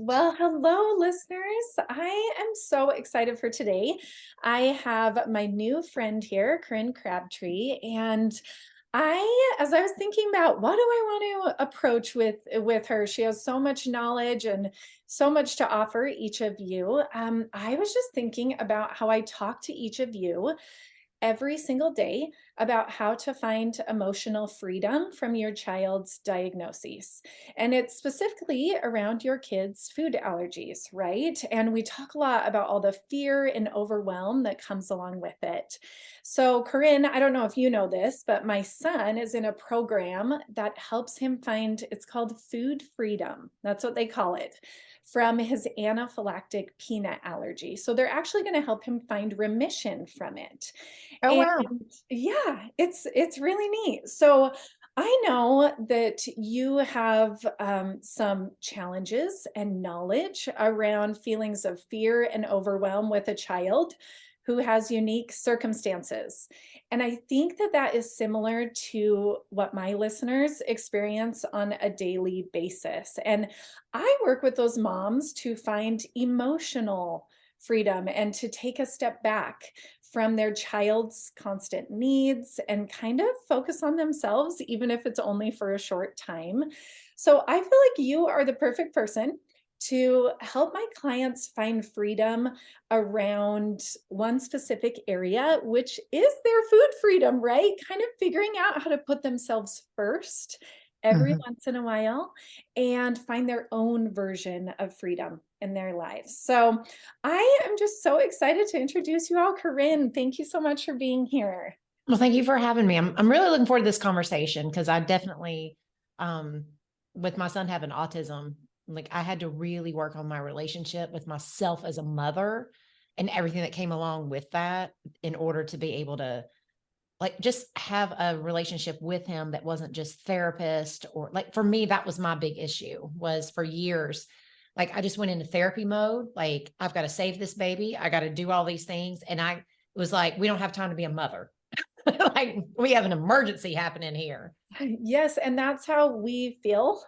Well, hello, listeners. I am so excited for today. I have my new friend here, Corinne Crabtree, and as I was thinking about what do I want to approach with her, she has so much knowledge and so much to offer each of you. I was just thinking about how I talk to each of you every single day about how to find emotional freedom from your child's diagnoses. And it's specifically around your kids' food allergies, right? And we talk a lot about all the fear and overwhelm that comes along with it. So, Corinne, I don't know if you know this, but my son is in a program that helps him find, it's called food freedom. That's what they call it, from his anaphylactic peanut allergy. So they're actually going to help him find remission from it. Oh, And wow. yeah, it's really neat. So I know that you have some challenges and knowledge around feelings of fear and overwhelm with a child who has unique circumstances. And I think that that is similar to what my listeners experience on a daily basis. And I work with those moms to find emotional freedom and to take a step back from their child's constant needs and kind of focus on themselves, even if it's only for a short time. So I feel like you are the perfect person to help my clients find freedom around one specific area, which is their food freedom, right? Kind of figuring out how to put themselves first every Mhm. once in a while and find their own version of freedom in their lives. So I am just so excited to introduce you all. Corinne, thank you so much for being here. Well, thank you for having me. I'm really looking forward to this conversation because I definitely, um, with my son having autism, like I had to really work on my relationship with myself as a mother and everything that came along with that in order to be able to like just have a relationship with him that wasn't just therapist or like for me, that was my big issue was for years. Like I just went into therapy mode. Like I've got to save this baby. I got to do all these things. And I was like, we don't have time to be a mother. Like we have an emergency happening here. Yes, and that's how we feel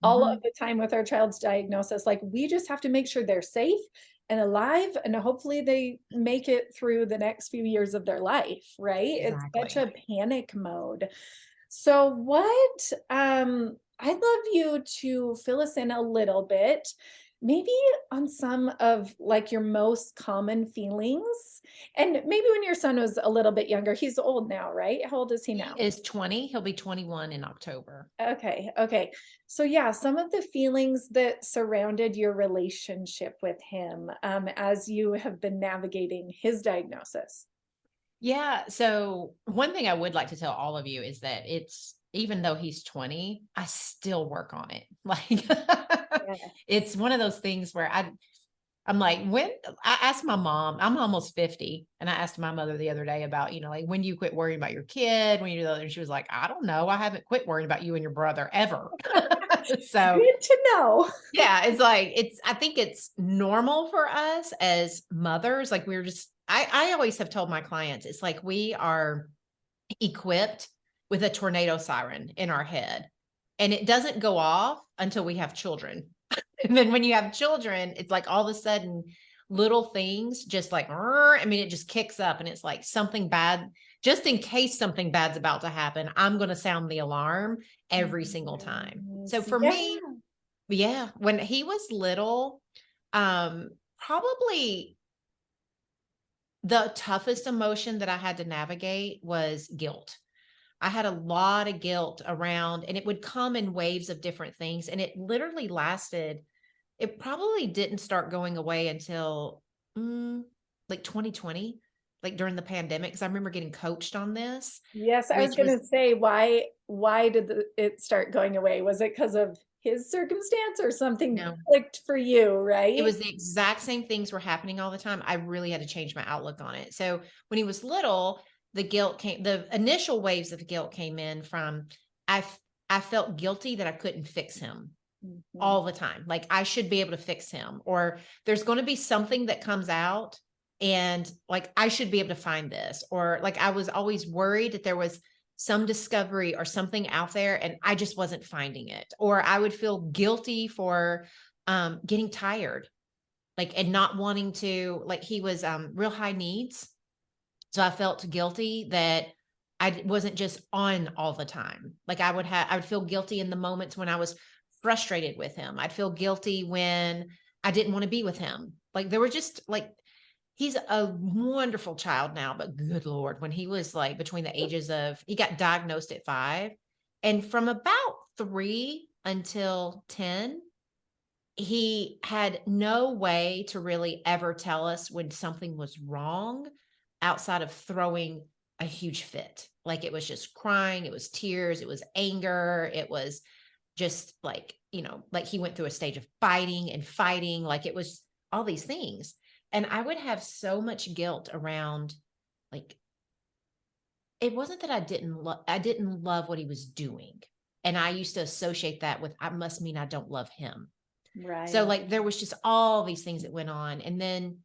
all of Mhm. the time with our child's diagnosis. Like we just have to make sure they're safe and alive, and hopefully they make it through the next few years of their life, right? It's such Exactly. a panic mode. So I'd love you to fill us in a little bit, maybe on some of like your most common feelings. And maybe when your son was a little bit younger, he's old now, right? How old is he He now? is 20. He'll be 21 in October. Okay, okay. So yeah, some of the feelings that surrounded your relationship with him as you have been navigating his diagnosis. Yeah. So one thing I would like to tell all of you is that it's even though he's 20, I still work on it. Like Yeah. it's one of those things where I'm like, when I asked my mom, I'm almost 50. And I asked my mother the other day about, like when you quit worrying about your kid, when you do that, and she was like, I don't know. I haven't quit worrying about you and your brother ever. So Good to know. yeah, it's like I think it's normal for us as mothers. Like we're just I always have told my clients, it's like we are equipped with a tornado siren in our head. And it doesn't go off until we have children. And then when you have children, it's like all of a sudden little things just like, I mean, it just kicks up and it's like something bad, just in case something bad's about to happen, I'm going to sound the alarm every single time. So Yes. for Yeah. me, yeah, when he was little, probably the toughest emotion that I had to navigate was guilt. I had a lot of guilt around, and it would come in waves of different things. And it literally lasted, it probably didn't start going away until like 2020, like during the pandemic. Cause I remember getting coached on this, Yes, I was which going was to say why did it start going away? Was it because of his circumstance or something no, clicked for you, it right? was the exact same things were happening all the time. I really had to change my outlook on it. So when he was little, the initial waves of guilt came in from I, I felt guilty that I couldn't fix him Mhm. all the time. Like I should be able to fix him, or there's going to be something that comes out and like I should be able to find this, or like I was always worried that there was some discovery or something out there and I just wasn't finding it, or I would feel guilty for getting tired, like, and not wanting to, like, he was real high needs. So I felt guilty that wasn't just on all the time. Like I would feel guilty in the moments when I was frustrated with him. I'd feel guilty when I didn't want to be with him. Like there were just like, he's a wonderful child now, but good Lord, when he was like between the ages of, he got diagnosed at 5, and from about 3 until 10, he had no way to really ever tell us when something was wrong outside of throwing a huge fit. Like it was just crying, it was tears, it was anger, it was just like, like he went through a stage of biting and fighting, like it was all these things. And I would have so much guilt around, like, it wasn't that I didn't love what he was doing. And I used to associate that with, I must mean I don't love him. So Right. like there was just all these things that went on. And then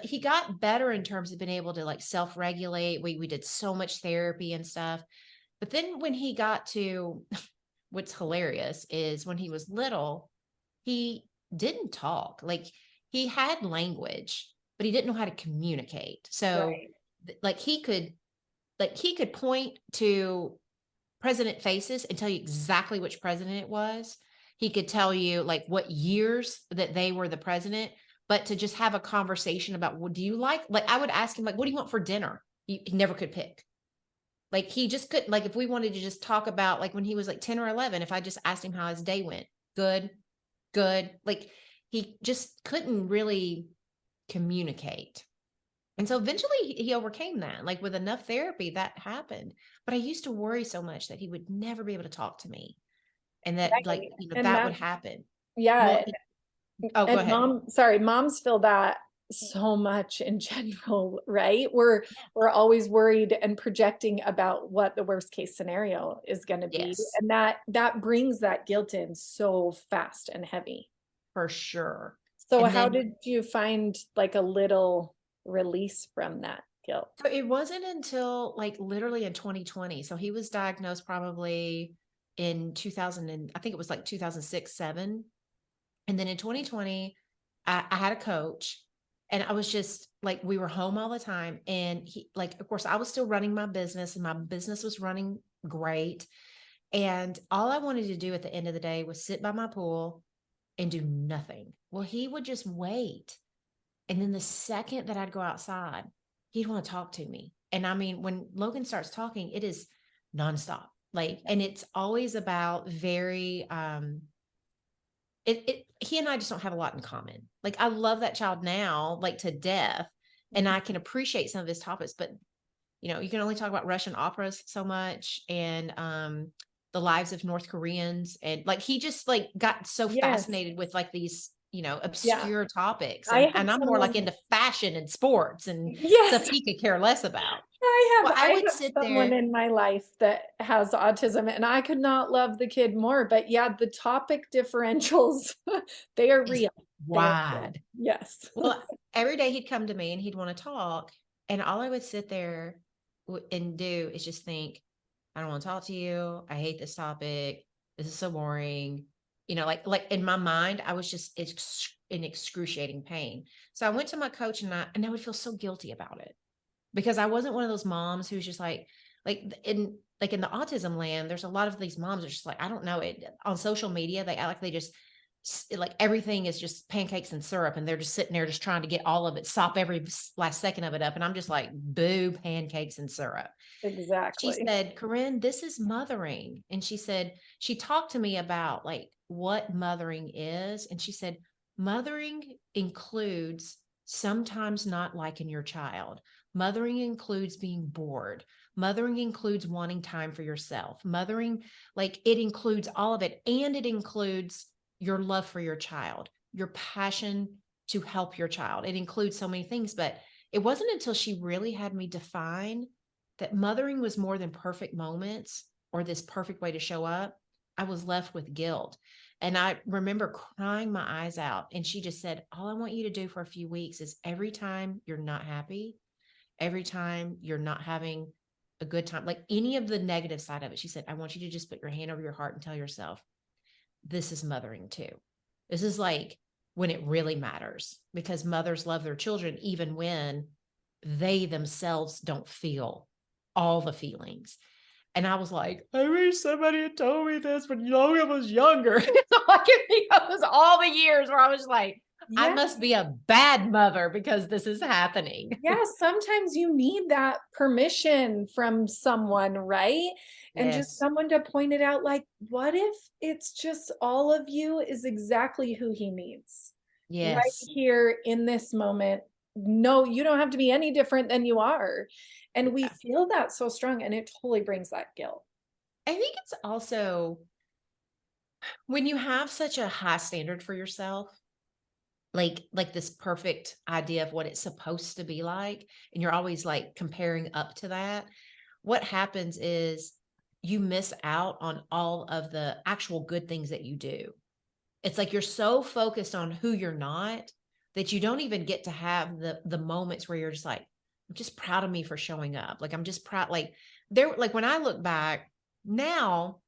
he got better in terms of being able to like self-regulate. We did so much therapy and stuff. But then when he got to, what's hilarious is when he was little, he didn't talk. Like he had language, but he didn't know how to communicate. So Right. like he could point to president faces and tell you exactly which president it was. He could tell you like what years that they were the president, but to just have a conversation about what do you like I would ask him like, what do you want for dinner? He never could pick. Like he just couldn't, like if we wanted to just talk about like when he was like 10 or 11, if I just asked him how his day went, good, good. Like he just couldn't really communicate. And so eventually he overcame that. Like with enough therapy, that happened. But I used to worry so much that he would never be able to talk to me and that like, Right. And that would that, happen. Well, yeah. oh, go And ahead. moms feel that so much in general, right? We're always worried and projecting about what the worst case scenario is going to be. Yes, And that brings that guilt in so fast and heavy. for sure. So And how then did you find like a little release from that guilt? so it wasn't until like literally in 2020. So he was diagnosed probably in 2000 and I think it was like 2006, 7. And then in 2020, I had a coach and I was just like, we were home all the time. And he, like, of course, I was still running my business and my business was running great. And all I wanted to do at the end of the day was sit by my pool and do nothing. Well, he would just wait. And then the second that I'd go outside, he'd want to talk to me. And I mean, when Logan starts talking, it is nonstop. Like, and it's always about very he and I just don't have a lot in common. Like I love that child now, like to death, and I can appreciate some of his topics, but you can only talk about Russian operas so much and the lives of North Koreans and like he just like got so Yes. fascinated with like these, Yeah. obscure topics I and have I'm more like someone, into fashion and sports and stuff yes. he could care less about. Well, I I would have sit someone there. in my life that has autism and I could not love the kid more, but yeah, the topic differentials, they are Is real. They are real. wide. Yes. Well, every day he'd come to me and he'd want to talk. And all I would sit there and do is just think, I don't want to talk to you. I hate this topic. This is so boring. Like in my mind, I was just in excruciating pain. So I went to my coach and I would feel so guilty about it because I wasn't one of those moms who's just like in the autism land, there's a lot of these moms are just like, I don't know it on social media. They act like they just like everything is just pancakes and syrup and they're just sitting there just trying to get all of it, sop every last second of it up. And I'm just like, boo, pancakes and syrup. She Exactly. said, Corinne, this is mothering. And she said, she talked to me about like what mothering is. And she said, mothering includes sometimes not liking your child. Mothering includes being bored. Mothering includes wanting time for yourself. Mothering, like it includes all of it. And it includes your love for your child, your passion to help your child. It includes so many things, but it wasn't until she really had me define that mothering was more than perfect moments or this perfect way to show up. I was left with guilt. And I remember crying my eyes out. And she just said, all I want you to do for a few weeks is every time you're not happy, every time you're not having a good time, like any of the negative side of it, she said, I want you to just put your hand over your heart and tell yourself, this is mothering too. This is like when it really matters, because mothers love their children even when they themselves don't feel all the feelings. And I was like, I wish somebody had told me this when Logan was younger. So I can think of was all the years where I was like, I Yeah. must be a bad mother because this is happening. Yeah, sometimes you need that permission from someone, right? And just Yes. someone to point it out, like, what if it's just all of you is exactly who he needs right Yes. here in this moment? No, you don't have to be any different than you are. And we Yeah. feel that so strong, and it totally brings that guilt. I think it's also when you have such a high standard for yourself, like this perfect idea of what it's supposed to be like, and you're always like comparing up to that, what happens is you miss out on all of the actual good things that you do. It's like you're so focused on who you're not that you don't even get to have the moments where you're just like, I'm just proud of me for showing up. Like I'm just proud. Like there, like when I look back now,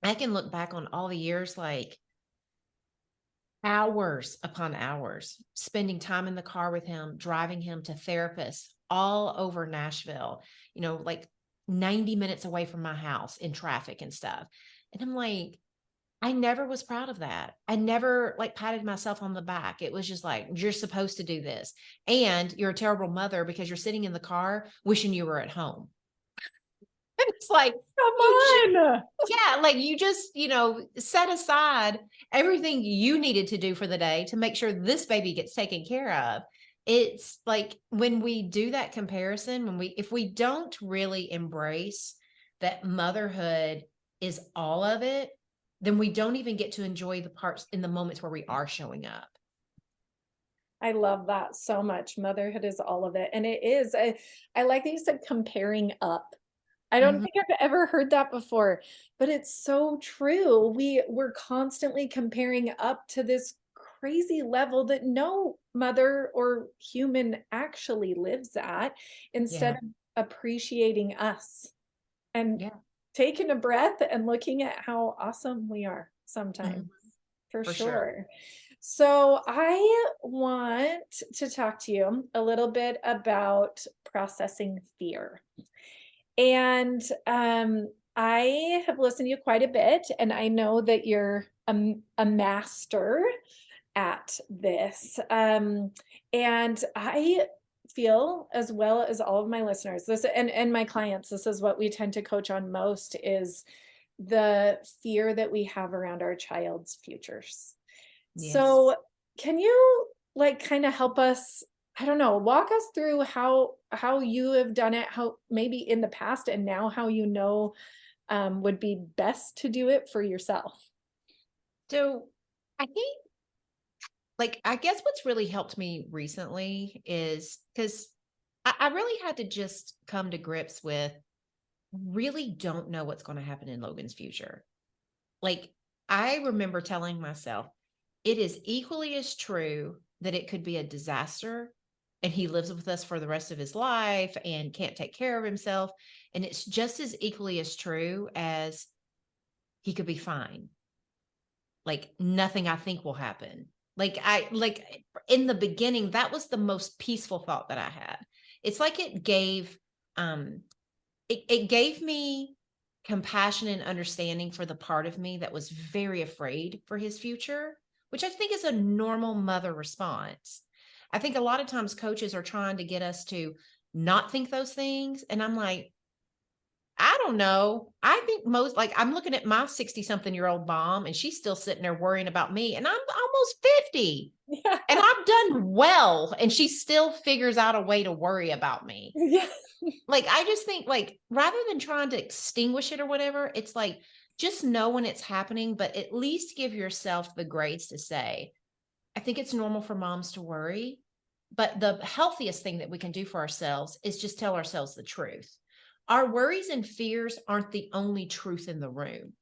I can look back on all the years, like hours upon hours, spending time in the car with him, driving him to therapists all over Nashville, like 90 minutes away from my house in traffic and stuff. And I'm like, I never was proud of that. I never like patted myself on the back. It was just like, you're supposed to do this. And you're a terrible mother because you're sitting in the car wishing you were at home. And it's like, Come you on. yeah, like you just, set aside everything you needed to do for the day to make sure this baby gets taken care of. It's like when we do that comparison, if we don't really embrace that motherhood is all of it, then we don't even get to enjoy the parts in the moments where we are showing up. I love that so much. Motherhood is all of it. And it is. I like that you said comparing up. I don't Mhm. think I've ever heard that before, but it's so true. We're constantly comparing up to this crazy level that no mother or human actually lives at, instead Yeah. of appreciating us and Yeah. taking a breath and looking at how awesome we are sometimes, Mhm. for For sure. sure. So I want to talk to you a little bit about processing fear. And I have listened to you quite a bit, and I know that you're a master at this. And I feel, as well as all of my listeners, this and my clients, this is what we tend to coach on most, is the fear that we have around our child's futures. Yes. So can you like kind of help us, I don't know, walk us through how you have done it, how maybe in the past and now how would be best to do it for yourself? So I think like I guess what's really helped me recently is because I really had to just come to grips with really don't know what's going to happen in Logan's future. Like I remember telling myself, it is equally as true that it could be a disaster and he lives with us for the rest of his life and can't take care of himself. And it's just as equally as true as he could be fine. Like nothing I think will happen. Like in the beginning, that was the most peaceful thought that I had. It's like um it gave me compassion and understanding for the part of me that was very afraid for his future, which I think is a normal mother response. I think a lot of times coaches are trying to get us to not think those things. And I'm like, I don't know. I think most like I'm looking at my 60 something year old mom and she's still sitting there worrying about me and I'm almost 50 Yeah. and I've done well and she still figures out a way to worry about me. Yeah. Like I just think like rather than trying to extinguish it or whatever, it's like just know when it's happening, but at least give yourself the grace to say, I think it's normal for moms to worry, but the healthiest thing that we can do for ourselves is just tell ourselves the truth. Our worries and fears aren't the only truth in the room.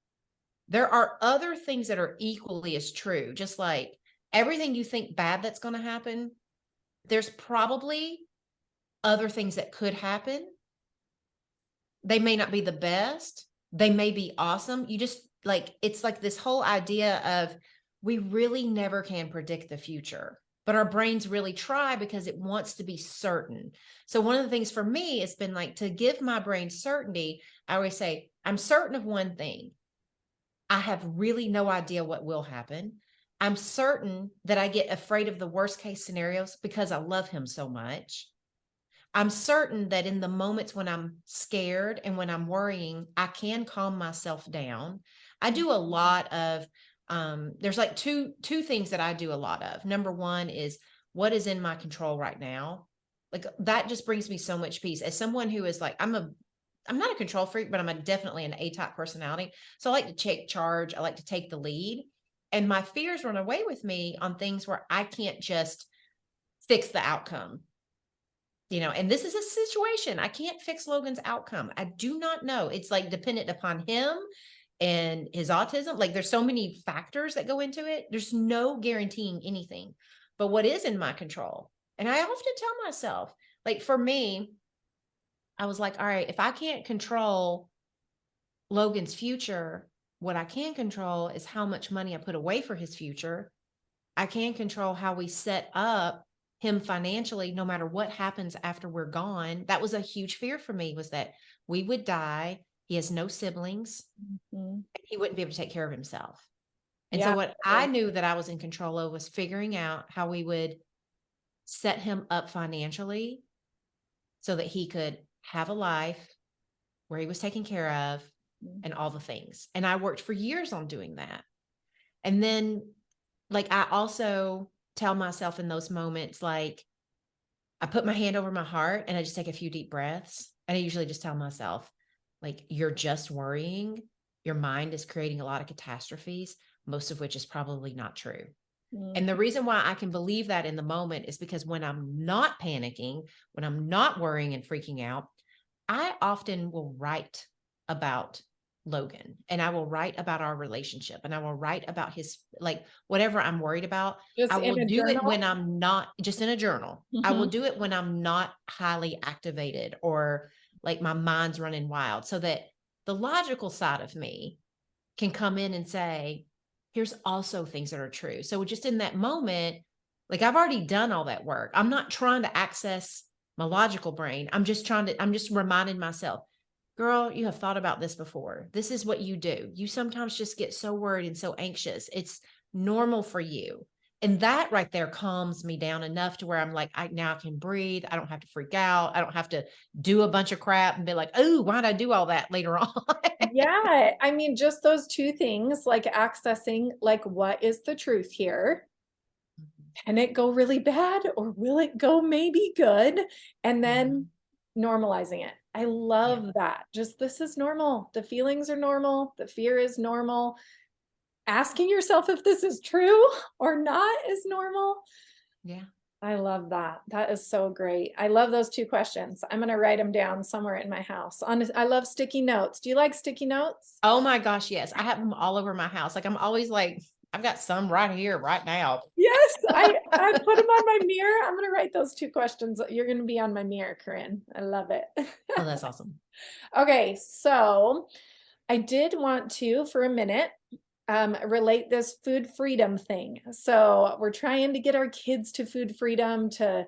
There are other things that are equally as true, just like everything you think bad that's going to happen. There's probably other things that could happen. They may not be the best. They may be awesome. You just like, it's like this whole idea of we really never can predict the future, but our brains really try because it wants to be certain. So one of the things for me has been like to give my brain certainty. I always say, I'm certain of one thing. I have really no idea what will happen. I'm certain that I get afraid of the worst case scenarios because I love him so much. I'm certain that in the moments when I'm scared and when I'm worrying, I can calm myself down. I do a lot of there's like two things that I do a lot of. Number one is what is in my control right now. Like that just brings me so much peace. As someone who is like, I'm not a control freak, but definitely an A-type personality. So I like to take charge. I like to take the lead. And my fears run away with me on things where I can't just fix the outcome. And this is a situation. I can't fix Logan's outcome. I do not know. It's like dependent upon him and his autism. Like there's so many factors that go into it. There's no guaranteeing anything. But what is in my control? And I often tell myself, like for me, I was like, all right, if I can't control Logan's future, what I can control is how much money I put away for his future. I can control how we set up him financially, no matter what happens after we're gone. That was a huge fear for me, was that we would die. He has no siblings. Mhm. He wouldn't be able to take care of himself. And so Yeah. what I knew that I was in control of was figuring out how we would set him up financially so that he could have a life where he was taken care of and all the things. And I worked for years on doing that. And then like I also tell myself in those moments, like I put my hand over my heart and I just take a few deep breaths. And I usually just tell myself, like, you're just worrying. Your mind is creating a lot of catastrophes, most of which is probably not true. And the Mhm. reason why I can believe that in the moment is because when I'm not panicking, when I'm not worrying and freaking out, I often will write about Logan and I will write about our relationship and I will write about his, like, whatever I'm worried about. I Just will in a do it when journal? I'm not just in a journal. I will Mhm. do it when I'm not highly activated or like my mind's running wild, so that the logical side of me can come in and say, here's also things that are true. So just in that moment, like I've already done all that work. I'm not trying to access my logical brain. I'm just reminding myself, girl, you have thought about this before. This is what you do. You sometimes just get so worried and so anxious. It's normal for you. And that right there calms me down enough to where I'm like, now I can breathe. I don't have to freak out. I don't have to do a bunch of crap and be like, oh, why did I do all that later on? Yeah, I mean, just those two things, like accessing, like, what is the truth here? Can it go really bad or will it go maybe good? And then Mhm. normalizing it. I Yeah. love that. Just this is normal. The feelings are normal. The fear is normal. Asking yourself if this is true or not is normal. Yeah. I love that. That is so great. I love those two questions. I'm going to write them down somewhere in my house. I love sticky notes. Do you like sticky notes? Oh my gosh, yes. I have them all over my house. Like I'm always like, I've got some right here, right now. Yes, I put them on my mirror. I'm going to write those two questions. You're going to be on my mirror, Corinne. I love it. Oh, that's awesome. Okay, so I did want to, for a minute, relate this food freedom thing. So we're trying to get our kids to food freedom, to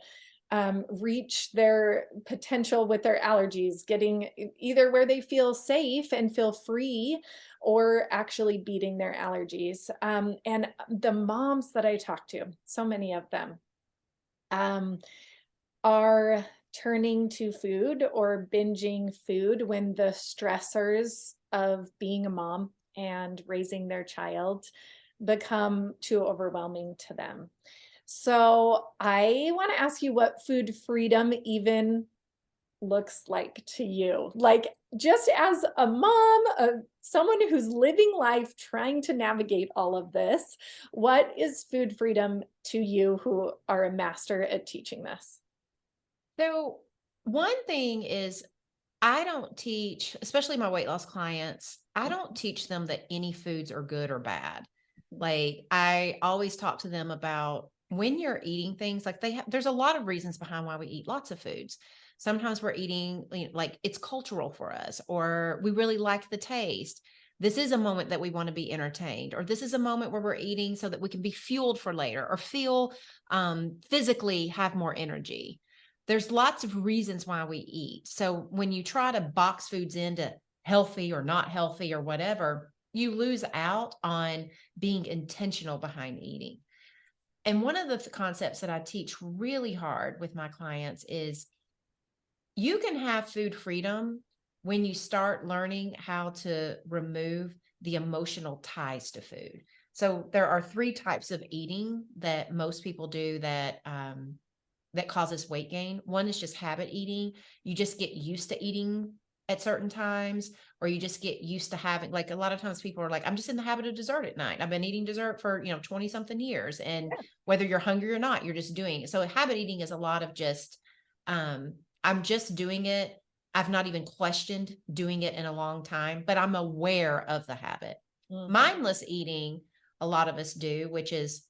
reach their potential with their allergies, getting either where they feel safe and feel free or actually beating their allergies. And the moms that I talk to, so many of them, um, are turning to food or binging food when the stressors of being a mom and raising their child become too overwhelming to them. So, I want to ask you what food freedom even looks like to you. Like, just as a mom, someone who's living life trying to navigate all of this, what is food freedom to you who are a master at teaching this? So one thing is I don't teach, especially my weight loss clients, I don't teach them that any foods are good or bad. Like I always talk to them about when you're eating things, like there's a lot of reasons behind why we eat lots of foods. Sometimes we're eating like it's cultural for us, or we really like the taste. This is a moment that we want to be entertained, or this is a moment where we're eating so that we can be fueled for later or feel physically have more energy. There's lots of reasons why we eat. So when you try to box foods into healthy or not healthy or whatever, you lose out on being intentional behind eating. And one of the concepts that I teach really hard with my clients is you can have food freedom when you start learning how to remove the emotional ties to food. So there are 3 types of eating that most people do that causes weight gain. One is just habit eating. You just get used to eating at certain times, or you just get used to having, like, a lot of times people are like, I'm just in the habit of dessert at night. I've been eating dessert for, 20 something years. And whether you're hungry or not, you're just doing it. So habit eating is a lot of just, I'm just doing it. I've not even questioned doing it in a long time, but I'm aware of the habit. Mindless eating, a lot of us do, which is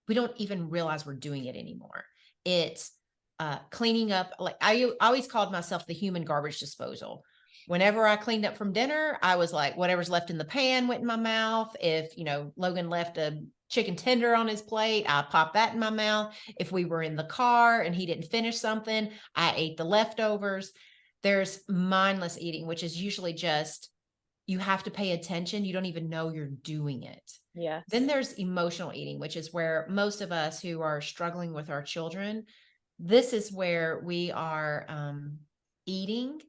we don't even realize we're doing it anymore. It's cleaning up. Like I always called myself the human garbage disposal. Whenever I cleaned up from dinner, I was like, whatever's left in the pan went in my mouth. If, Logan left a chicken tender on his plate, I popped that in my mouth. If we were in the car and he didn't finish something, I ate the leftovers. There's mindless eating, which is usually just you have to pay attention. You don't even know you're doing it. Yes. Then there's emotional eating, which is where most of us who are struggling with our children, this is where we are eating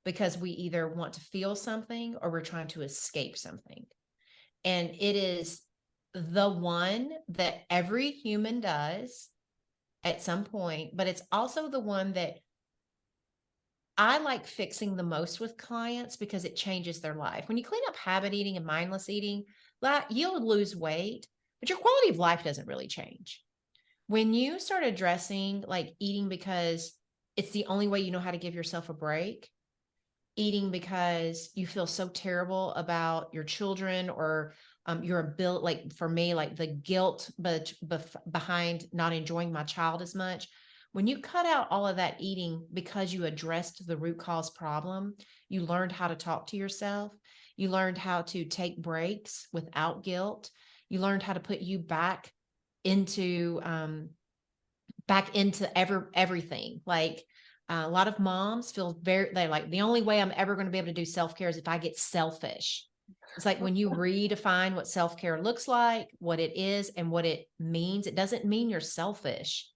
because we either want to feel something or we're trying to escape something. And it is the one that every human does at some point, but it's also the one that I like fixing the most with clients because it changes their life. When you clean up habit eating and mindless eating, you'll lose weight, but your quality of life doesn't really change. When you start addressing like eating because it's the only way you know how to give yourself a break, eating because you feel so terrible about your children or your ability, like for me, like the guilt behind not enjoying my child as much. When you cut out all of that eating because you addressed the root cause problem, you learned how to talk to yourself. You learned how to take breaks without guilt. You learned how to put you back into everything. Like a lot of moms feel they like the only way I'm ever going to be able to do self-care is if I get selfish. It's like when you redefine what self-care looks like, what it is, and what it means, it doesn't mean you're selfish.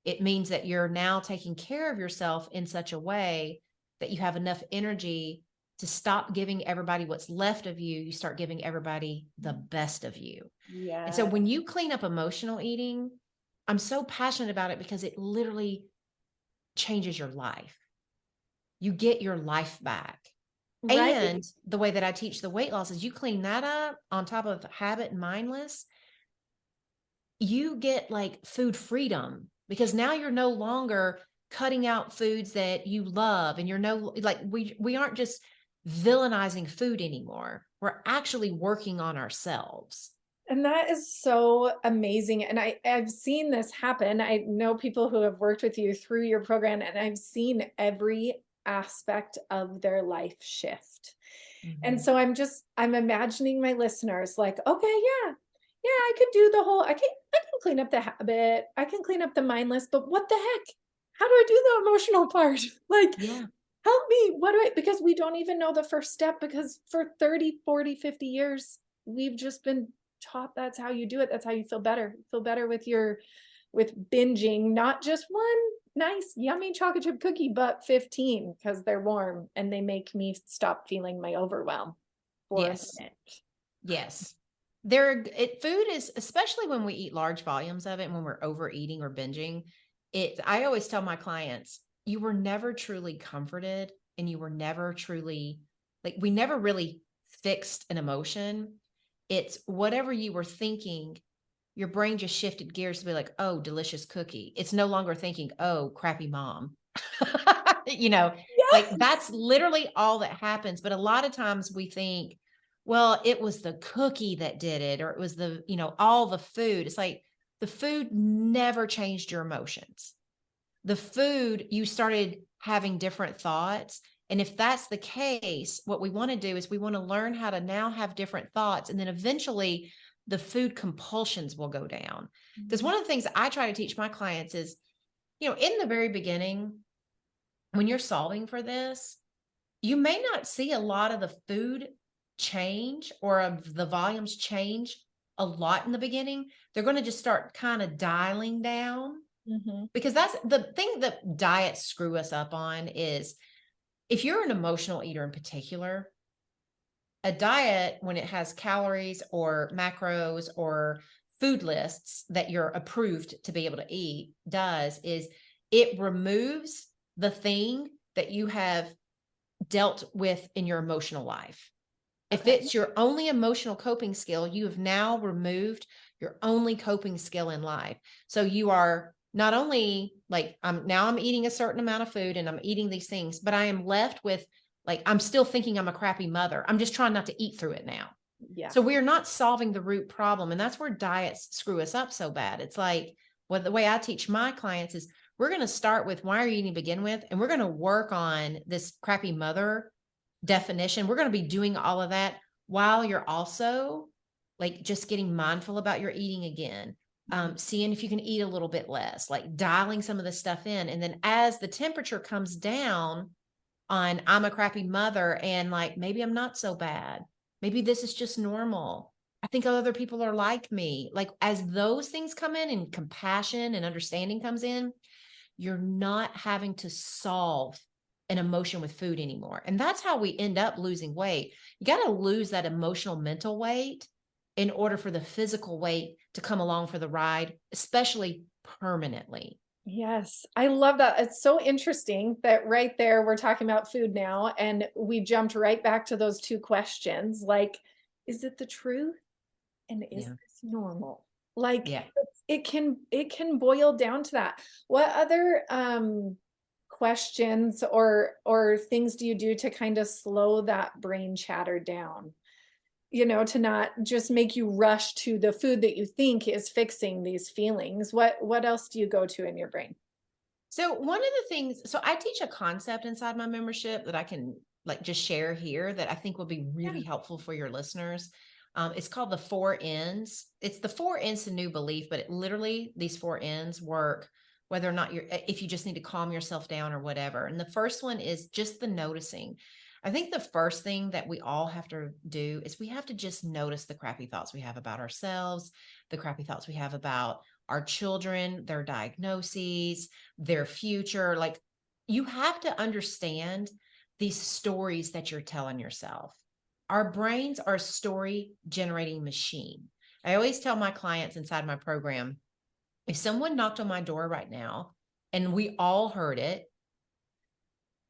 It means that you're now taking care of yourself in such a way that you have enough energy to stop giving everybody what's left of you. You start giving everybody the best of you. Yeah. And so when you clean up emotional eating, I'm so passionate about it because it literally changes your life. You get your life back. Right. And the way that I teach the weight loss is you clean that up on top of habit and mindless, you get like food freedom because now you're no longer cutting out foods that you love, and you're we aren't just villainizing food anymore. We're actually working on ourselves. And that is so amazing. And I've seen this happen. I know people who have worked with you through your program, and I've seen every aspect of their life shift. And so I'm imagining my listeners like, okay, yeah, I could do I can clean up the habit. I can clean up the mindless, but what the heck? How do I do the emotional part? Like, Yeah. help me. Because we don't even know the first step, because for 30, 40, 50 years, we've just been taught that's how you do it. That's how you feel better. Feel better with binging, not just one nice, yummy chocolate chip cookie, but 15 because they're warm and they make me stop feeling my overwhelm for a minute. Yes. Food is, especially when we eat large volumes of it and when we're overeating or binging, I always tell my clients, you were never truly comforted and you were never truly, like, we never really fixed an emotion. It's whatever you were thinking, your brain just shifted gears to be like, oh, delicious cookie. It's no longer thinking, oh, crappy mom. Like that's literally all that happens. But a lot of times we think, well, it was the cookie that did it, or it was all the food. It's like the food never changed your emotions. The food, you started having different thoughts And if that's the case, what we want to do is we want to learn how to now have different thoughts. And then eventually the food compulsions will go down. Because one of the things I try to teach my clients is, in the very beginning, when you're solving for this, you may not see a lot of the food change or of the volumes change a lot in the beginning. They're going to just start kind of dialing down, because that's the thing that diets screw us up on is if you're an emotional eater in particular, a diet, when it has calories or macros or food lists that you're approved to be able to eat, does is it removes the thing that you have dealt with in your emotional life. If it's your only emotional coping skill, you have now removed your only coping skill in life. So you are not only like, I'm eating a certain amount of food and I'm eating these things, but I am left with like, I'm still thinking I'm a crappy mother. I'm just trying not to eat through it now. Yeah. So we are not solving the root problem. And that's where diets screw us up so bad. It's like, well, the way I teach my clients is we're going to start with why are you eating to begin with? And we're going to work on this crappy mother definition. We're going to be doing all of that while you're also like just getting mindful about your eating again. Seeing if you can eat a little bit less, like dialing some of this stuff in. And then as the temperature comes down on I'm a crappy mother and like, maybe I'm not so bad. Maybe this is just normal. I think other people are like me. Like as those things come in and compassion and understanding comes in, you're not having to solve an emotion with food anymore. And that's how we end up losing weight. You got to lose that emotional mental weight in order for the physical weight to come along for the ride, especially permanently. Yes, I love that. It's so interesting that right there we're talking about food now, and we jumped right back to those two questions. Like, is it the truth? And is Yeah. this normal? Like Yeah. it can boil down to that. What other questions or things do you do to kind of slow that brain chatter down? To not just make you rush to the food that you think is fixing these feelings. What else do you go to in your brain? So one of the things, so I teach a concept inside my membership that I can like just share here that I think will be Yeah. really helpful for your listeners. It's called the 4 N's. It's the 4 N's to new belief, but it literally, these 4 N's work whether or not if you just need to calm yourself down or whatever. And the first one is just the noticing. I think the first thing that we all have to do is we have to just notice the crappy thoughts we have about ourselves, the crappy thoughts we have about our children, their diagnoses, their future. Like you have to understand these stories that you're telling yourself. Our brains are a story generating machine. I always tell my clients inside my program, if someone knocked on my door right now and we all heard it,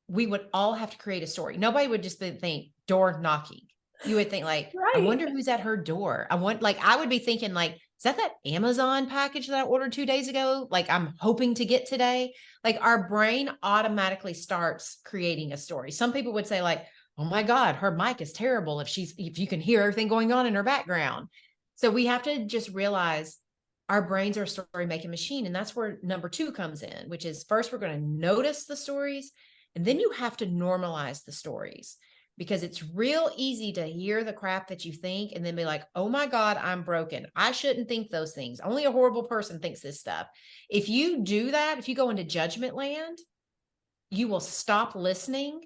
we would all have to create a story. Nobody would just think door knocking. You would think like, I Right. wonder who's at her door. I would be thinking like, is that Amazon package that I ordered 2 days ago? Like I'm hoping to get today. Like our brain automatically starts creating a story. Some people would say like, oh my God, her mic is terrible if you can hear everything going on in her background. So we have to just realize our brains are a story making machine. And that's where number 2 comes in, which is first, we're going to notice the stories. And then you have to normalize the stories because it's real easy to hear the crap that you think and then be like, oh my God, I'm broken. I shouldn't think those things. Only a horrible person thinks this stuff. If you do that, if you go into judgment land, you will stop listening,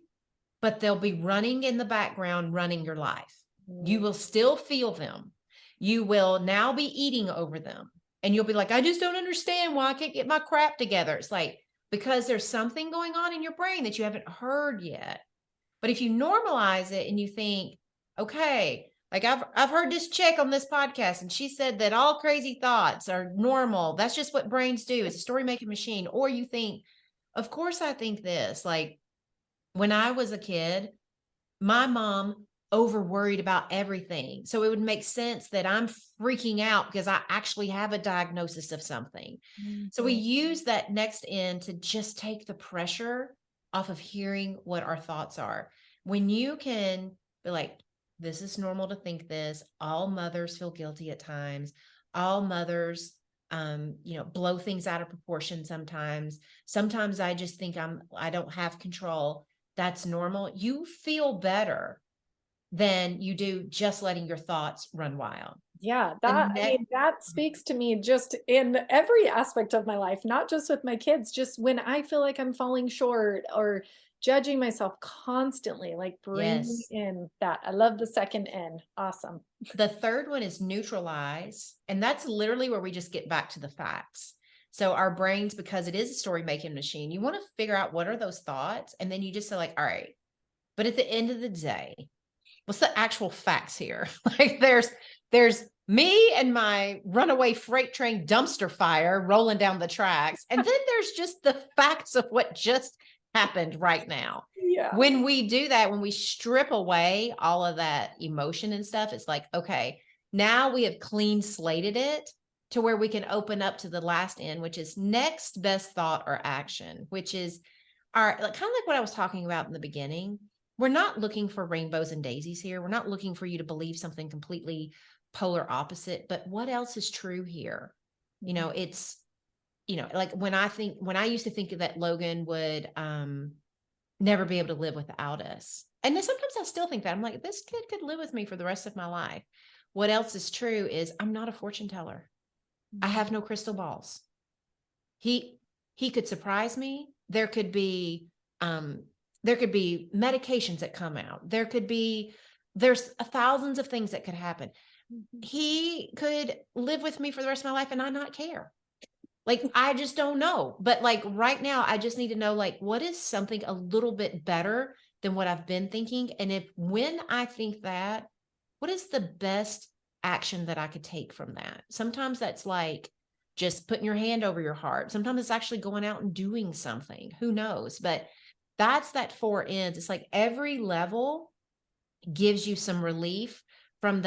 but they'll be running in the background, running your life. You will still feel them. You will now be eating over them. And you'll be like, I just don't understand why I can't get my crap together. It's like, because there's something going on in your brain that you haven't heard yet. But if you normalize it and you think, okay, like I've heard this chick on this podcast and she said that all crazy thoughts are normal. That's just what brains do. It's a story making machine. Or you think, of course I think this. Like when I was a kid, my mom over worried about everything. So it would make sense that I'm freaking out because I actually have a diagnosis of something. So we use that next N to just take the pressure off of hearing what our thoughts are. When you can be like, this is normal to think this. All mothers feel guilty at times. All mothers, blow things out of proportion sometimes. Sometimes I just think I don't have control. that's normal, you feel better than you do just letting your thoughts run wild. Yeah, The that I next, mean, that speaks to me just in every aspect of my life, not just with my kids, just when I feel like I'm falling short or judging myself constantly, like bring yes. in that. I love the second N. Awesome. The third one is neutralize. And that's literally where we just get back to the facts. So our brains, because it is a story making machine, you want to figure out what are those thoughts. And then you just say like, all right, but at the end of the day, what's the actual facts here? Like there's me and my runaway freight train dumpster fire rolling down the tracks. And then there's just the facts of what just happened right now. Yeah. When we do that, when we strip away all of that emotion and stuff, it's like, okay, now we have clean slated it to where we can open up to the last end, which is next best thought or action, which is our like kind of like what I was talking about in the beginning. We're not looking for rainbows and daisies here. We're not looking for you to believe something completely polar opposite, but what else is true here? You know, it's, like when I used to think that Logan would never be able to live without us. And then sometimes I still think that I'm like, this kid could live with me for the rest of my life. What else is true is I'm not a fortune teller. I have no crystal balls. He could surprise me. There could be medications that come out. There's thousands of things that could happen. He could live with me for the rest of my life and I not care. Like, I just don't know. But like right now, I just need to know like what is something a little bit better than what I've been thinking. And if when I think that, what is the best action that I could take from that? Sometimes that's like just putting your hand over your heart. Sometimes it's actually going out and doing something. Who knows? But that's that four ends. It's like every level gives you some relief from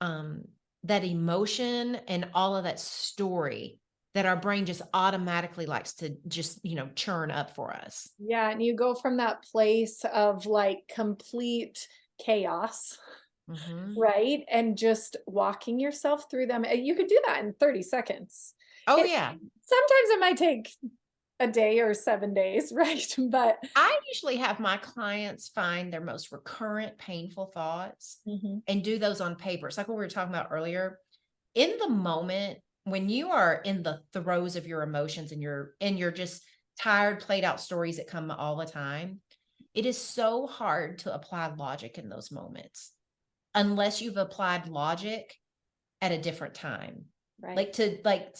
um, that emotion and all of that story that our brain just automatically likes to just, churn up for us. Yeah, and you go from that place of like complete chaos, Mm-hmm. right? And just walking yourself through them. You could do that in 30 seconds. Oh, It yeah. sometimes it might take a day or 7 days, right? But I usually have my clients find their most recurrent painful thoughts Mhm. and do those on paper. It's like what we were talking about earlier. In the moment, when you are in the throes of your emotions and you're just tired, played out stories that come all the time, it is so hard to apply logic in those moments unless you've applied logic at a different time. Right. Like to like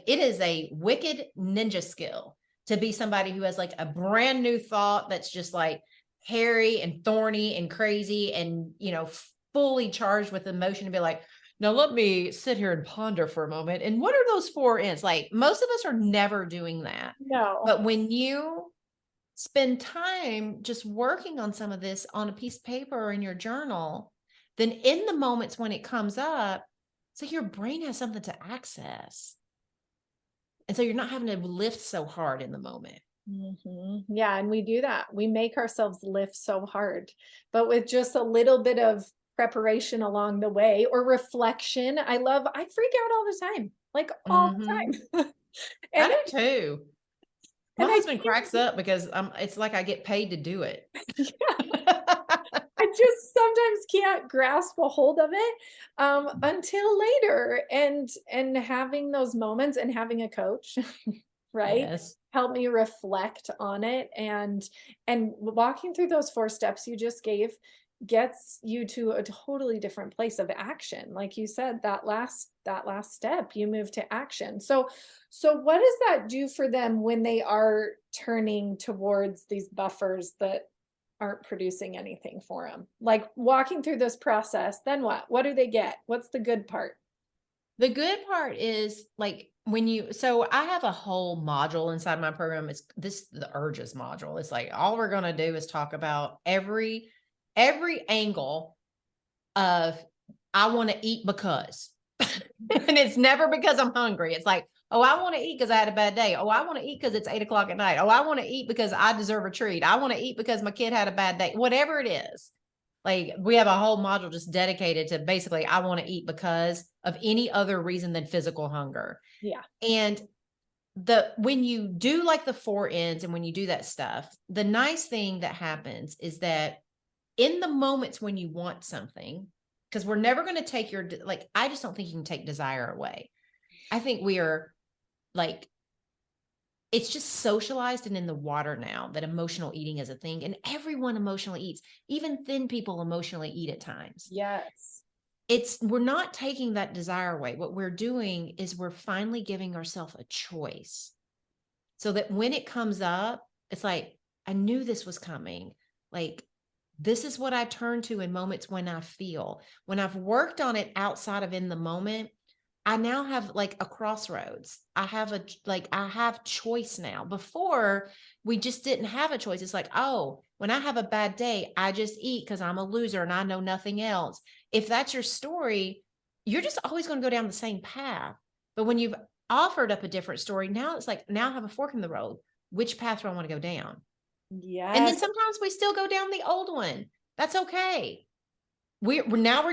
it is a wicked ninja skill to be somebody who has like a brand new thought that's just like hairy and thorny and crazy and fully charged with emotion and be like, now let me sit here and ponder for a moment. And what are those four ends? Like most of us are never doing that. No. But when you spend time just working on some of this on a piece of paper or in your journal, then in the moments when it comes up, so your brain has something to access. And so you're not having to lift so hard in the moment. Yeah, and we do that. We make ourselves lift so hard, but with just a little bit of preparation along the way or reflection. I freak out all the time, like all Mm-hmm. the time. I and do too. My and I husband cracks up because it's like I get paid to do it. can't, I just sometimes can't grasp a hold of it until later. And having those moments and having a coach, right? Yes. Help me reflect on it and walking through those 4 steps you just gave gets you to a totally different place of action. Like you said, that last step, you move to action. So what does that do for them when they are turning towards these buffers that aren't producing anything for them? Like walking through this process, then what? What do they get? What's the good part? The good part is like so I have a whole module inside my program. The urges module. It's like all we're going to do is talk about every angle of I want to eat because. And it's never because I'm hungry. It's like, oh, I want to eat because I had a bad day. Oh, I want to eat because it's 8 o'clock at night. Oh, I want to eat because I deserve a treat. I want to eat because my kid had a bad day. Whatever it is. Like we have a whole module just dedicated to basically, I want to eat because of any other reason than physical hunger. Yeah. And when you do like the 4 ends and when you do that stuff, the nice thing that happens is that in the moments when you want something, because we're never going to take like, I just don't think you can take desire away. I think we are like, it's just socialized and in the water now that emotional eating is a thing, and everyone emotionally eats. Even thin people emotionally eat at times. Yes. We're not taking that desire away. What we're doing is we're finally giving ourselves a choice, so that when it comes up, it's like, I knew this was coming. Like, this is what I turn to in moments when when I've worked on it outside of in the moment, I now have like a crossroads. I have choice now. Before, we just didn't have a choice. It's like, oh, when I have a bad day, I just eat because I'm a loser and I know nothing else. If that's your story, you're just always going to go down the same path. But when you've offered up a different story, now it's like, now I have a fork in the road. Which path do I want to go down? And then Yes. sometimes we still go down the old one. That's okay. We're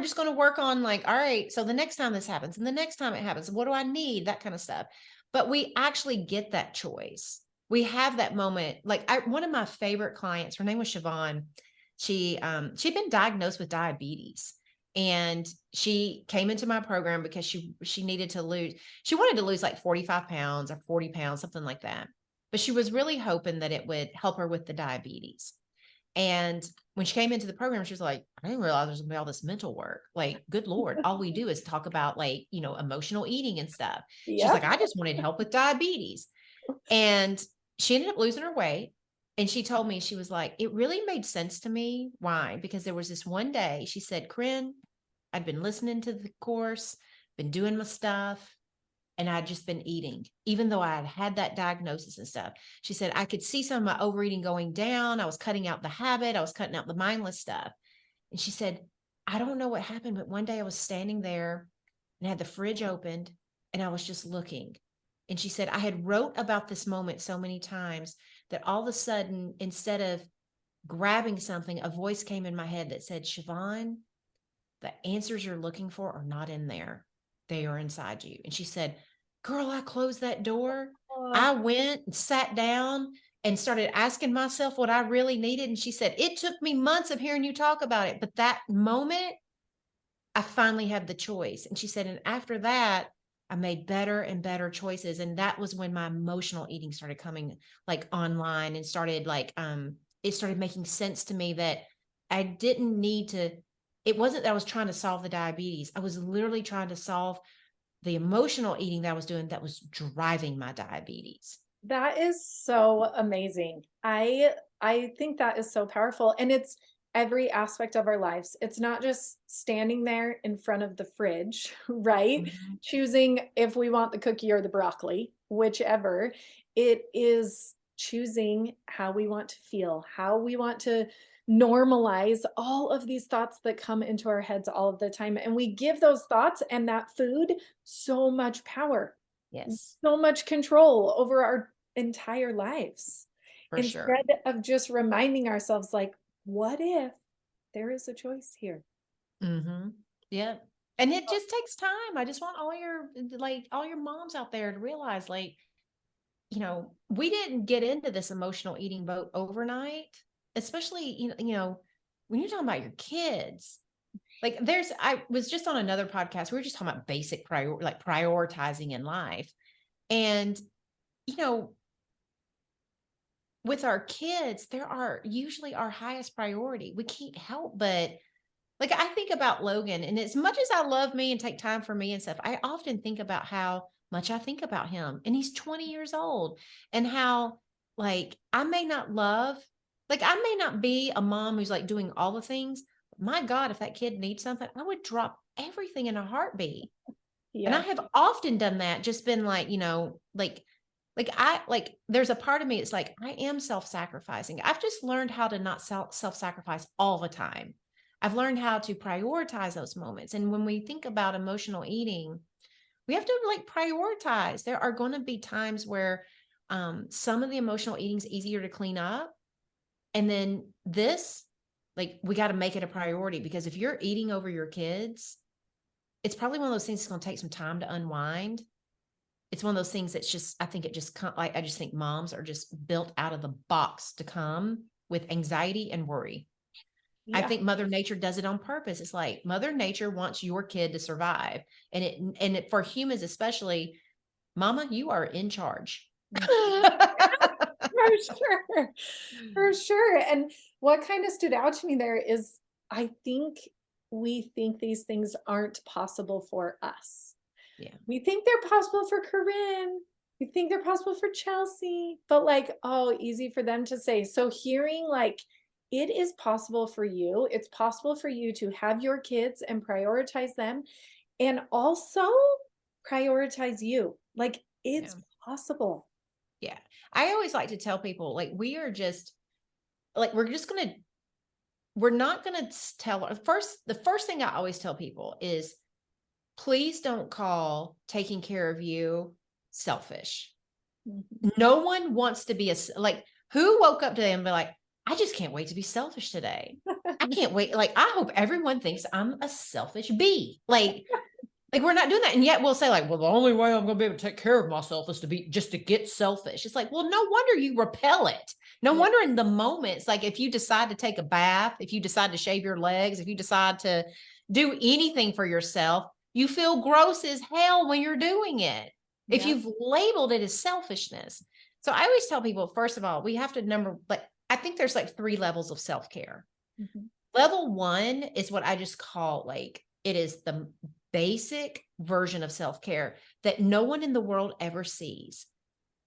just going to work on like, all right, so the next time this happens and the next time it happens, what do I need? That kind of stuff. But we actually get that choice. We have that moment. Like, one of my favorite clients, her name was Siobhan. She'd been diagnosed with diabetes, and she came into my program because she needed to lose, she wanted to lose like 45 pounds or 40 pounds, something like that. But she was really hoping that it would help her with the diabetes. And when she came into the program, she was like, I didn't realize there's gonna be all this mental work. Like, good Lord, all we do is talk about like, emotional eating and stuff. She's like, Yep. I just wanted help with diabetes. And she ended up losing her weight. And she told me, she was like, it really made sense to me. Why? Because there was this one day, she said, Corinne, I'd been listening to the course, been doing my stuff, and I'd just been eating, even though I had had that diagnosis and stuff. She said, I could see some of my overeating going down. I was cutting out the habit. I was cutting out the mindless stuff. And she said, I don't know what happened, but one day I was standing there and had the fridge opened and I was just looking. And she said, I had wrote about this moment so many times that all of a sudden, instead of grabbing something, a voice came in my head that said, Siobhan, the answers you're looking for are not in there. They are inside you. And she said, girl, I closed that door. Oh, I went and sat down and started asking myself what I really needed. And she said, it took me months of hearing you talk about it. But that moment, I finally had the choice. And she said, and after that, I made better and better choices. And that was when my emotional eating started coming like online and started like, it started making sense to me that I didn't need to, it wasn't that I was trying to solve the diabetes. I was literally trying to solve the emotional eating that I was doing that was driving my diabetes. that is so amazing. I think that is so powerful, and it's every aspect of our lives. It's not just standing there in front of the fridge, right? Mhm. Choosing if we want the cookie or the broccoli, whichever. It is choosing how we want to feel, how we want to normalize all of these thoughts that come into our heads all of the time. And we give those thoughts and that food so much power, Yes, so much control over our entire lives, for sure. instead of just reminding ourselves, like, what if there is a choice here? Mm-hmm. Yeah. And it just takes time. I just want all your moms out there to realize, like, we didn't get into this emotional eating boat overnight, especially, when you're talking about your kids. Like, I was just on another podcast. We were just talking about basic like prioritizing in life. And, you know, with our kids, there are usually our highest priority. We can't help but, like, I think about Logan, and as much as I love me and take time for me and stuff, I often think about how much I think about him. And he's 20 years old, and how, like, I may not be a mom who's like doing all the things. But my God, if that kid needs something, I would drop everything in a heartbeat. And I Yeah. have often done that, just been like, there's a part of me, it's like, I am self-sacrificing. I've just learned how to not self-sacrifice all the time. I've learned how to prioritize those moments. And when we think about emotional eating, we have to like prioritize. There are going to be times where some of the emotional eating is easier to clean up. And then like, we got to make it a priority, because if you're eating over your kids, it's probably one of those things that's going to take some time to unwind. it's one of those things that's just, I think it just like, I just think moms are just built out of the box to come with anxiety and worry. I Yeah. think Mother Nature does it on purpose. It's like Mother Nature wants your kid to survive. And for humans, especially, Mama, you are in charge. Mhm. For sure. For sure. And what kind of stood out to me there is I think we think these things aren't possible for us. Yeah. We think they're possible for Corinne. We think they're possible for Chelsea, but like, oh, easy for them to say. So hearing like it is possible for you, it's possible for you to have your kids and prioritize them and also prioritize you. Like Yeah. it's possible. Yeah. I always like to tell people, like, like, we're not going to tell first. The first thing I always tell people is, please don't call taking care of you selfish. Mhm. No one wants to be like, who woke up today and be like, I just can't wait to be selfish today. I can't wait. Like, I hope everyone thinks I'm a selfish bee. Like we're not doing that. And yet we'll say like, well, the only way I'm going to be able to take care of myself is just to get selfish. It's like, well, no wonder you repel it. No Yeah. wonder in the moments, like if you decide to take a bath, if you decide to shave your legs, if you decide to do anything for yourself, you feel gross as hell when you're doing it. If Yeah. you've labeled it as selfishness. So I always tell people, first of all, we have to I think there's like 3 levels of self-care. Mhm. Level 1 is what I just call like, it is the basic version of self-care that no one in the world ever sees.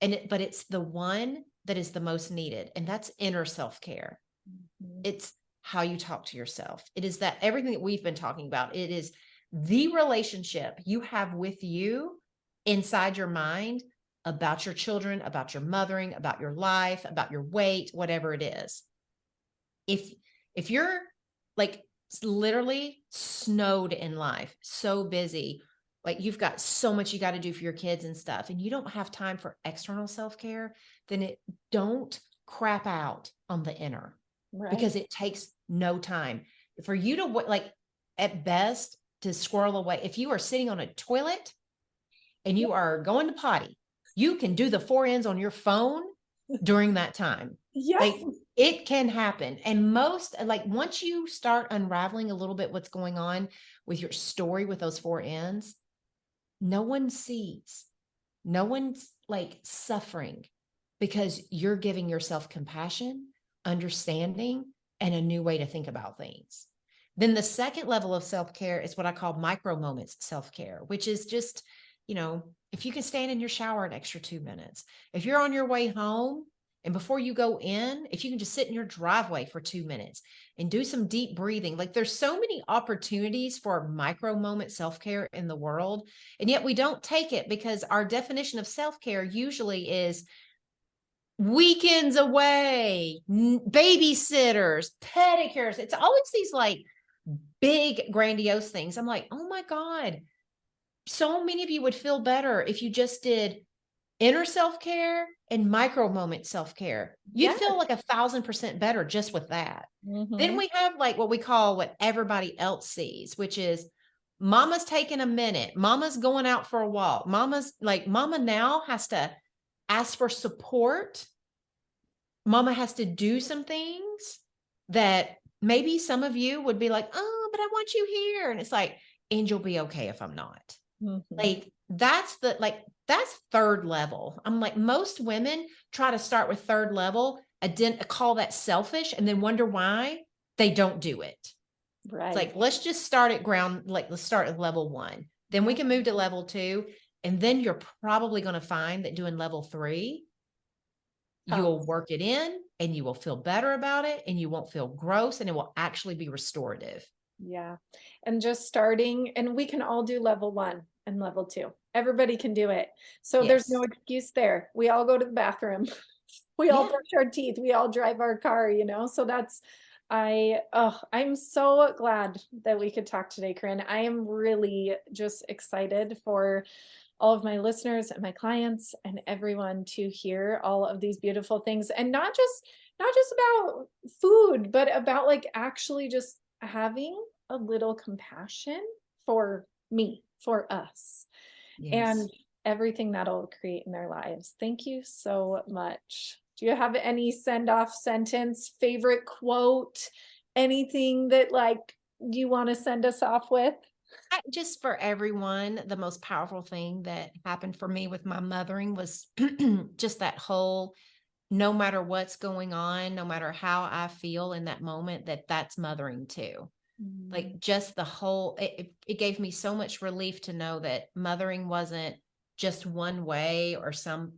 But it's the one that is the most needed. And that's inner self-care. Mhm. It's how you talk to yourself. It is that everything that we've been talking about. It is the relationship you have with you inside your mind about your children, about your mothering, about your life, about your weight, whatever it is. If if you're like literally snowed in life, so busy, like you've got so much you got to do for your kids and stuff, and you don't have time for external self-care, then don't crap out on the inner, Right. because it takes no time for you to like, at best, to squirrel away. If you are sitting on a toilet and Yeah. you are going to potty, you can do the 4 ends on your phone during that time. Yes. Like, it can happen. And most, like, once you start unraveling a little bit what's going on with your story with those 4 ends, no one sees. No one's like suffering, because you're giving yourself compassion, understanding, and a new way to think about things. Then the second level of self-care is what I call micro moments self-care, which is just, if you can stand in your shower an extra 2 minutes, if you're on your way home and before you go in, if you can just sit in your driveway for 2 minutes and do some deep breathing. Like, there's so many opportunities for micro moment self-care in the world. And yet we don't take it, because our definition of self-care usually is weekends away, babysitters, pedicures. It's always these like big, grandiose things. I'm like, oh my God, so many of you would feel better if you just did inner self-care and micro moment self-care. You'd Yes. feel like 1,000% better just with that. Then Mhm. we have like what we call what everybody else sees, which is mama's taking a minute. Mama's going out for a walk. Mama now has to ask for support. Mama has to do some things that maybe some of you would be like, oh, but I want you here. And it's like, and you'll be okay if I'm not. Mhm. Like, that's third level. I'm like, most women try to start with third level, call that selfish, and then wonder why they don't do it. It's Right. like, let's just start at let's start at level 1. Then we Yeah. can move to level 2. And then you're probably going to find that doing level 3, you'll Helps. work it in and you will feel better about it and you won't feel gross, and it will actually be restorative. Yeah. And just starting, and we can all do level 1 and level 2. Everybody can do it. So there's no Yes. excuse there. We all go to the bathroom. We all Yeah. brush our teeth. We all drive our car, So that's I'm so glad that we could talk today, Corinne. I am really just excited for all of my listeners and my clients and everyone to hear all of these beautiful things, and not just about food, but about like actually just having a little compassion for me, for us. And Yes. everything that'll create in their lives. Thank you so much. Do you have any send off sentence, favorite quote, anything that like you want to send us off with? Just for everyone, the most powerful thing that happened for me with my mothering was just that whole, no matter what's going on, no matter how I feel in that moment, that's mothering too. Mm, Like just the whole, it gave me so much relief to know that mothering wasn't just one way or some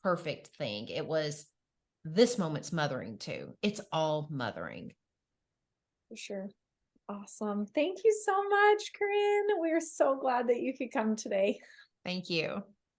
perfect thing. It was, this moment's mothering too. It's all mothering. for sure. Awesome. Thank you so much, Corinne. We're so glad that you could come today. Thank you.